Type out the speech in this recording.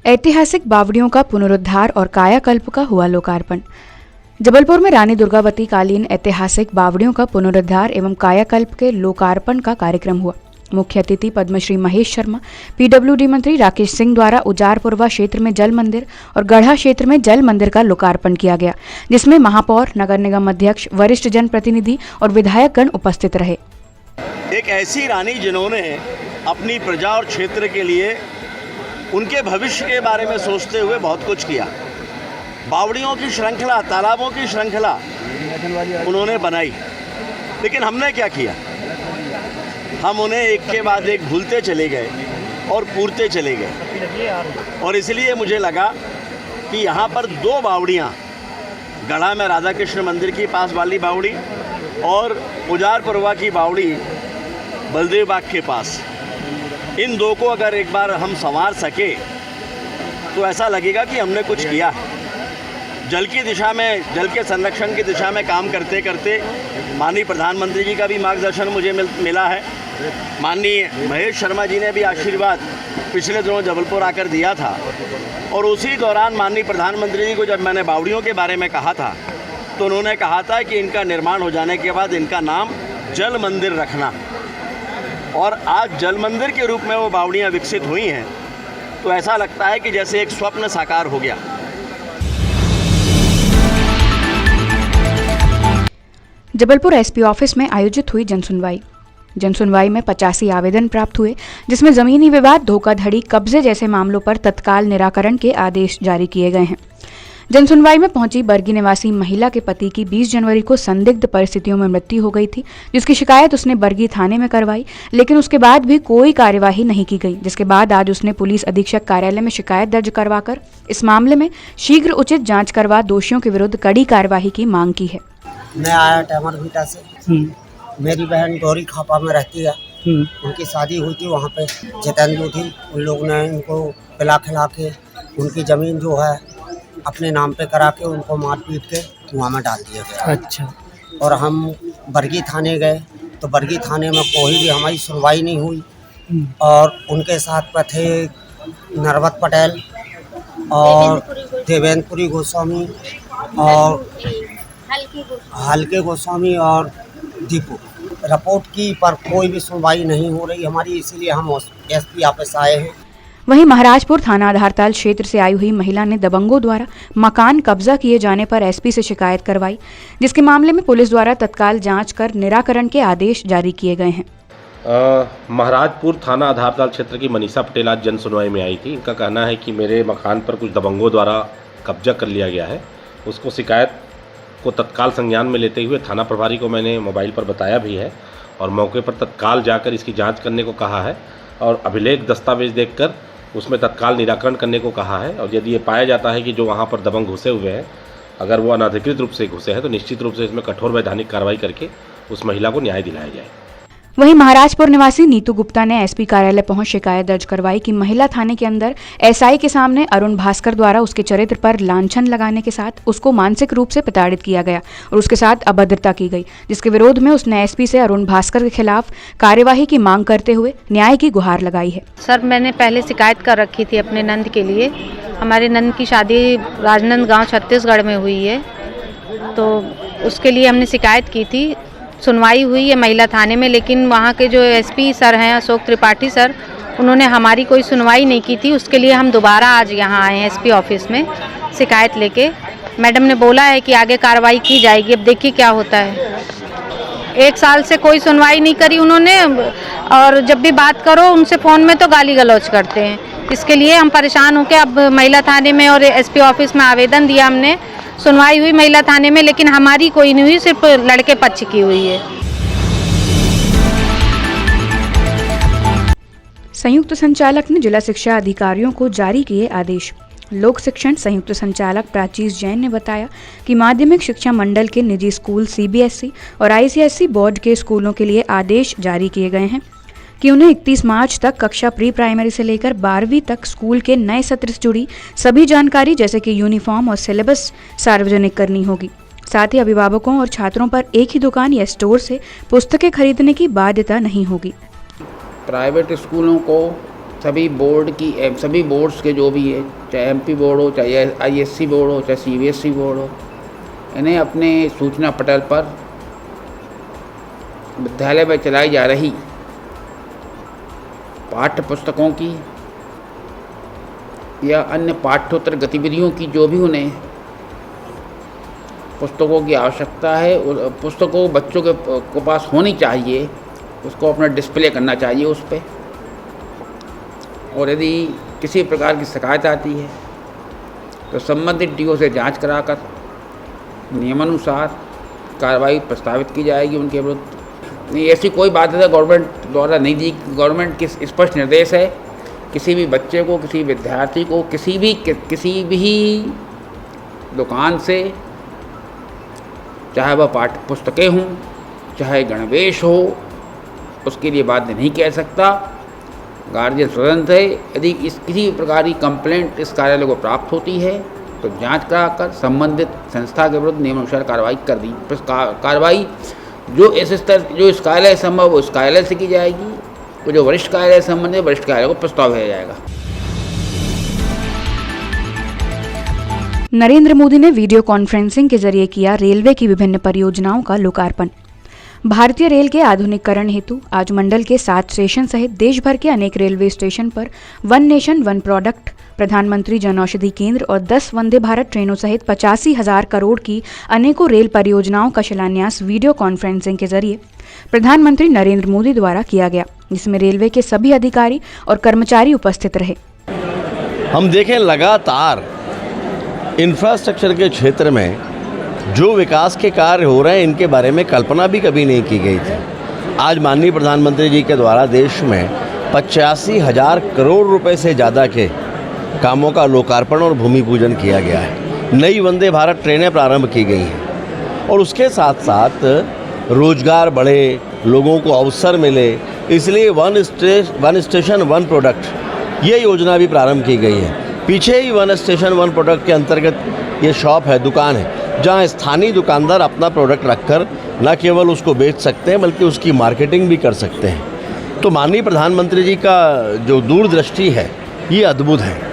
ऐतिहासिक बावड़ियों का पुनरुद्धार और कायाकल्प का हुआ लोकार्पण। जबलपुर में रानी दुर्गावती कालीन ऐतिहासिक बावड़ियों का पुनरुद्धार एवं कायाकल्प के लोकार्पण का कार्यक्रम हुआ। मुख्य अतिथि पद्मश्री महेश शर्मा, पीडब्ल्यूडी मंत्री राकेश सिंह द्वारा उजारपुरवा क्षेत्र में जल मंदिर और गढ़ा क्षेत्र में जल मंदिर का लोकार्पण किया गया, जिसमें महापौर, नगर निगम अध्यक्ष, वरिष्ठ जनप्रतिनिधि और विधायकगण उपस्थित रहे। एक ऐसी रानी जिन्होंने अपनी प्रजा और क्षेत्र के लिए उनके भविष्य के बारे में सोचते हुए बहुत कुछ किया। बावड़ियों की श्रृंखला, तालाबों की श्रृंखला उन्होंने बनाई, लेकिन हमने क्या किया? हम उन्हें एक के बाद एक भूलते चले गए और पूरते चले गए। और इसलिए मुझे लगा कि यहाँ पर दो बावड़ियाँ, गढ़ा में राधा कृष्ण मंदिर के पास वाली बावड़ी और उजारपुरवा की बावड़ी बलदेव बाग के पास, इन दो को अगर एक बार हम संवार सके तो ऐसा लगेगा कि हमने कुछ किया है। जल की दिशा में, जल के संरक्षण की दिशा में काम करते करते माननीय प्रधानमंत्री जी का भी मार्गदर्शन मुझे मिला है। माननीय महेश शर्मा जी ने भी आशीर्वाद पिछले दिनों जबलपुर आकर दिया था, और उसी दौरान माननीय प्रधानमंत्री जी को जब मैंने बावड़ियों के बारे में कहा था तो उन्होंने कहा था कि इनका निर्माण हो जाने के बाद इनका नाम जल मंदिर रखना। और आज जल मंदिर के रूप में वो बावड़ियाँ विकसित हुई हैं, तो ऐसा लगता है कि जैसे एक स्वप्न साकार हो गया। जबलपुर एसपी ऑफिस में आयोजित हुई जनसुनवाई में 85 आवेदन प्राप्त हुए, जिसमें जमीनी विवाद, धोखाधड़ी, कब्जे जैसे मामलों पर तत्काल निराकरण के आदेश जारी किए गए हैं। जनसुनवाई में पहुंची बरगी निवासी महिला के पति की 20 जनवरी को संदिग्ध परिस्थितियों में मृत्यु हो गई थी, जिसकी शिकायत उसने बरगी थाने में करवाई, लेकिन उसके बाद भी कोई कार्यवाही नहीं की गई, जिसके बाद आज उसने पुलिस अधीक्षक कार्यालय में शिकायत दर्ज करवाकर इस मामले में शीघ्र उचित जांच करवा दोषियों के विरुद्ध कड़ी कार्यवाही की मांग की है। मैं आया टैमर भीटा से। मेरी बहन गौरी खापा में रहती है। उनकी शादी हुई थी, वहाँ पे जितेंद्र थी। उन लोग ने उनको पिला खिला के उनकी ज़मीन जो है अपने नाम पे करा के उनको मार पीट के कुआं में डाल दिया गया। अच्छा। और हम बरगी थाने गए तो बरगी थाने में कोई भी हमारी सुनवाई नहीं हुई। और उनके साथ में थे नरवत पटेल और देवेंद्रपुरी गोस्वामी और हल्के गोस्वामी और दीपू। रिपोर्ट की पर कोई भी सुनवाई नहीं हो रही हमारी, इसीलिए हम एसपी ऑफिस आए हैं। वहीं महाराजपुर थाना आधारताल क्षेत्र से आई हुई महिला ने दबंगों द्वारा मकान कब्जा किए जाने पर एसपी से शिकायत करवाई, जिसके मामले में पुलिस द्वारा तत्काल जांच कर निराकरण के आदेश जारी किए गए हैं। महाराजपुर थाना आधारताल क्षेत्र की मनीषा पटेल आज जन सुनवाई में आई थी। इनका कहना है कि मेरे मकान पर कुछ दबंगों द्वारा कब्जा कर लिया गया है। उसको शिकायत को तत्काल संज्ञान में लेते हुए थाना प्रभारी को मैंने मोबाइल पर बताया भी है और मौके पर तत्काल जाकर इसकी जांच करने को कहा है और अभिलेख दस्तावेज देखकर उसमें तत्काल निराकरण करने को कहा है। और यदि ये पाया जाता है कि जो वहाँ पर दबंग घुसे हुए हैं, अगर वो अनधिकृत रूप से घुसे हैं, तो निश्चित रूप से इसमें कठोर वैधानिक कार्रवाई करके उस महिला को न्याय दिलाया जाए। वहीं महाराजपुर निवासी नीतू गुप्ता ने एसपी कार्यालय पहुंच शिकायत दर्ज करवाई कि महिला थाने के अंदर एसआई के सामने अरुण भास्कर द्वारा उसके चरित्र पर लांछन लगाने के साथ उसको मानसिक रूप से प्रताड़ित किया गया और उसके साथ अभद्रता की गई, जिसके विरोध में उसने एसपी से अरुण भास्कर के खिलाफ कार्यवाही की मांग करते हुए न्याय की गुहार लगाई है। सर, मैंने पहले शिकायत कर रखी थी अपने नंद के लिए। हमारे नंद की शादी राजनांदगांव छत्तीसगढ़ में हुई है, तो उसके लिए हमने शिकायत की थी। सुनवाई हुई है महिला थाने में, लेकिन वहाँ के जो एसपी सर हैं अशोक त्रिपाठी सर, उन्होंने हमारी कोई सुनवाई नहीं की थी। उसके लिए हम दोबारा आज यहाँ आए हैं एसपी ऑफिस में शिकायत लेके। मैडम ने बोला है कि आगे कार्रवाई की जाएगी, अब देखिए क्या होता है। 1 साल से कोई सुनवाई नहीं करी उन्होंने, और जब भी बात करो उनसे फ़ोन में तो गाली गलौज करते हैं। इसके लिए हम परेशान होकर अब महिला थाने में और एसपी ऑफिस में आवेदन दिया हमने। सुनवाई हुई महिला थाने में, लेकिन हमारी कोई नहीं हुई, सिर्फ लड़के पक्ष की हुई है। संयुक्त संचालक ने जिला शिक्षा अधिकारियों को जारी किए आदेश। लोक शिक्षण संयुक्त संचालक प्राचीस जैन ने बताया कि माध्यमिक शिक्षा मंडल के निजी स्कूल सीबीएसई और आईसीएसई बोर्ड के स्कूलों के लिए आदेश जारी किए गए हैं कि उन्हें 31 मार्च तक कक्षा प्री प्राइमरी से लेकर 12वीं तक स्कूल के नए सत्र से जुड़ी सभी जानकारी जैसे कि यूनिफॉर्म और सिलेबस सार्वजनिक करनी होगी। साथ ही अभिभावकों और छात्रों पर एक ही दुकान या स्टोर से पुस्तकें खरीदने की बाध्यता नहीं होगी। प्राइवेट स्कूलों को सभी बोर्ड्स के जो भी है, चाहे एमपी बोर्ड हो, चाहे आईएससी बोर्ड हो, चाहे सीबीएसई बोर्ड हो, इन्हें अपने सूचना पटल पर विद्यालय में चलाई जा रही पाठ्य पुस्तकों की या अन्य पाठ्योत्तर गतिविधियों की जो भी उन्हें पुस्तकों की आवश्यकता है, पुस्तकों बच्चों के पास होनी चाहिए, उसको अपना डिस्प्ले करना चाहिए उस पर। और यदि किसी प्रकार की शिकायत आती है तो संबंधित डीओ से जांच कराकर नियमानुसार कार्रवाई प्रस्तावित की जाएगी उनके विरुद्ध। नहीं, ऐसी कोई बाध्यता गवर्नमेंट द्वारा नहीं दी। गवर्नमेंट के स्पष्ट निर्देश है, किसी भी बच्चे को, किसी विद्यार्थी को किसी भी दुकान से, चाहे वह पाठ्य पुस्तकें हों, चाहे गणवेश हो, उसके लिए बाध्य नहीं कह सकता। गार्जियन स्वतंत्र है। यदि किसी भी प्रकार की कंप्लेंट इस कार्यालय को प्राप्त होती है तो जांच कराकर संबंधित संस्था के विरुद्ध नियमानुसार कार्रवाई कर दी। कार्रवाई जो इस कार्यालय संभव हो, उस कार्यालय से की जाएगी, तो जो वरिष्ठ कार्यालय संबंधित वरिष्ठ कार्यालय को प्रस्ताव भेजा जाएगा। नरेंद्र मोदी ने वीडियो कॉन्फ्रेंसिंग के जरिए किया रेलवे की विभिन्न परियोजनाओं का लोकार्पण। भारतीय रेल के आधुनिकीकरण हेतु आज मंडल के 7 स्टेशन सहित देश भर के अनेक रेलवे स्टेशन पर वन नेशन वन प्रोडक्ट, प्रधानमंत्री जन औषधि केंद्र और 10 वंदे भारत ट्रेनों सहित 85,000 करोड़ की अनेकों रेल परियोजनाओं का शिलान्यास वीडियो कॉन्फ्रेंसिंग के जरिए प्रधानमंत्री नरेंद्र मोदी द्वारा किया गया, जिसमें रेलवे के सभी अधिकारी और कर्मचारी उपस्थित रहे। हम देखें लगातार इंफ्रास्ट्रक्चर के क्षेत्र में जो विकास के कार्य हो रहे हैं, इनके बारे में कल्पना भी कभी नहीं की गई थी। आज माननीय प्रधानमंत्री जी के द्वारा देश में 85,000 करोड़ रुपए से ज़्यादा के कामों का लोकार्पण और भूमि पूजन किया गया है। नई वंदे भारत ट्रेनें प्रारंभ की गई हैं और उसके साथ साथ रोजगार बढ़े, लोगों को अवसर मिले, इसलिए वन स्टेशन वन प्रोडक्ट ये योजना भी प्रारंभ की गई है। पीछे ही वन स्टेशन वन प्रोडक्ट के अंतर्गत ये शॉप है, दुकान है, जहाँ स्थानीय दुकानदार अपना प्रोडक्ट रखकर न केवल उसको बेच सकते हैं बल्कि उसकी मार्केटिंग भी कर सकते हैं। तो माननीय प्रधानमंत्री जी का जो दूरदृष्टि है ये अद्भुत है।